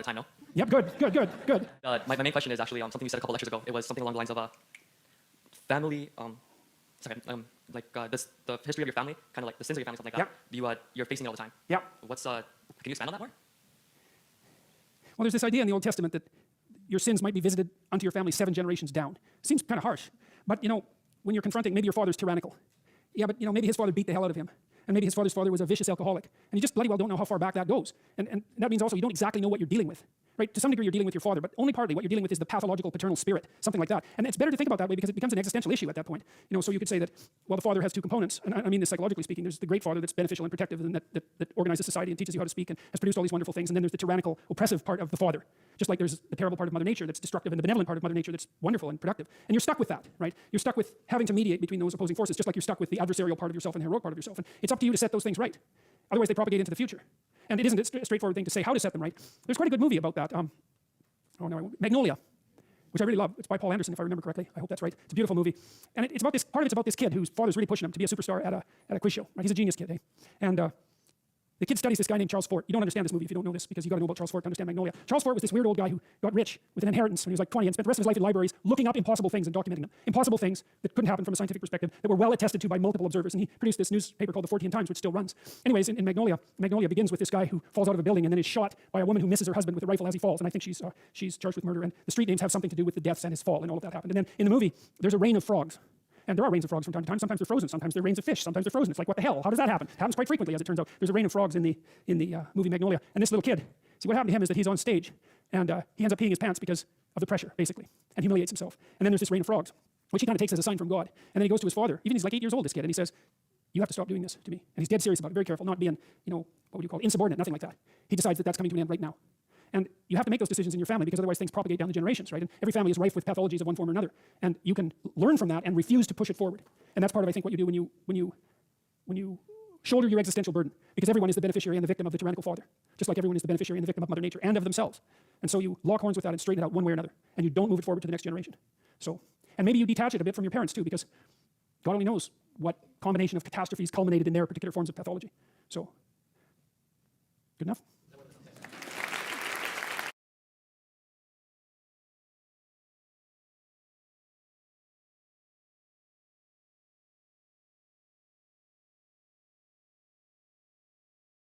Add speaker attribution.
Speaker 1: the time, no?
Speaker 2: Yep, good.
Speaker 1: My main question is actually something you said a couple lectures ago. It was something along the lines of family, the history of your family, kind of like the sins of your family, something like that.
Speaker 2: Yep.
Speaker 1: You're facing it all the time.
Speaker 2: Yep.
Speaker 1: Can you expand on that more?
Speaker 2: Well, there's this idea in the Old Testament that your sins might be visited unto your family 7 generations down. Seems kind of harsh, but when you're confronting, maybe your father's tyrannical. Yeah, but maybe his father beat the hell out of him. And maybe his father's father was a vicious alcoholic. And you just bloody well don't know how far back that goes. And that means also you don't exactly know what you're dealing with. Right? To some degree you're dealing with your father, but only partly what you're dealing with is the pathological paternal spirit, something like that. And it's better to think about that way because it becomes an existential issue at that point. So you could say that, well, the father has 2 components, and I mean this psychologically speaking. There's the great father that's beneficial and protective and that organizes society and teaches you how to speak and has produced all these wonderful things. And then there's the tyrannical, oppressive part of the father. Just like there's the terrible part of Mother Nature that's destructive and the benevolent part of Mother Nature that's wonderful and productive. And you're stuck with that, right? You're stuck with having to mediate between those opposing forces, just like you're stuck with the adversarial part of yourself and the heroic part of yourself. And it's up to you to set those things right. Otherwise they propagate into the future. And it isn't a straightforward thing to say how to set them right. There's quite a good movie about that. Magnolia, which I really love. It's by Paul Anderson, if I remember correctly. I hope that's right. It's a beautiful movie. And it's about this, part of it's about this kid whose father's really pushing him to be a superstar at a quiz show. Right? He's a genius kid, eh? And the kid studies this guy named Charles Fort. You don't understand this movie if you don't know this, because you got to know about Charles Fort to understand Magnolia. Charles Fort was this weird old guy who got rich with an inheritance when he was like 20 and spent the rest of his life in libraries looking up impossible things and documenting them. Impossible things that couldn't happen from a scientific perspective, that were well attested to by multiple observers. And he produced this newspaper called the 14 Times, which still runs. Anyways, in Magnolia begins with this guy who falls out of a building and then is shot by a woman who misses her husband with a rifle as he falls. And I think she's charged with murder. And the street names have something to do with the deaths and his fall, and all of that happened. And then in the movie, there's a rain of frogs. And there are rains of frogs from time to time. Sometimes they're frozen. Sometimes they're rains of fish. Sometimes they're frozen. It's like, what the hell? How does that happen? It happens quite frequently, as it turns out. There's a rain of frogs in the movie Magnolia. And this little kid, see, what happened to him is that he's on stage, and he ends up peeing his pants because of the pressure, basically, and humiliates himself. And then there's this rain of frogs, which he kind of takes as a sign from God. And then he goes to his father. Even he's like 8 years old, this kid, and he says, "You have to stop doing this to me." And he's dead serious about it, very careful, not being, what would you call it, insubordinate, nothing like that. He decides that that's coming to an end right now. And you have to make those decisions in your family because otherwise things propagate down the generations, right? And every family is rife with pathologies of one form or another. And you can learn from that and refuse to push it forward. And that's part of, I think, what you do when you shoulder your existential burden. Because everyone is the beneficiary and the victim of the tyrannical father. Just like everyone is the beneficiary and the victim of Mother Nature and of themselves. And so you lock horns with that and straighten it out one way or another. And you don't move it forward to the next generation. And maybe you detach it a bit from your parents too, because God only knows what combination of catastrophes culminated in their particular forms of pathology. So, good enough?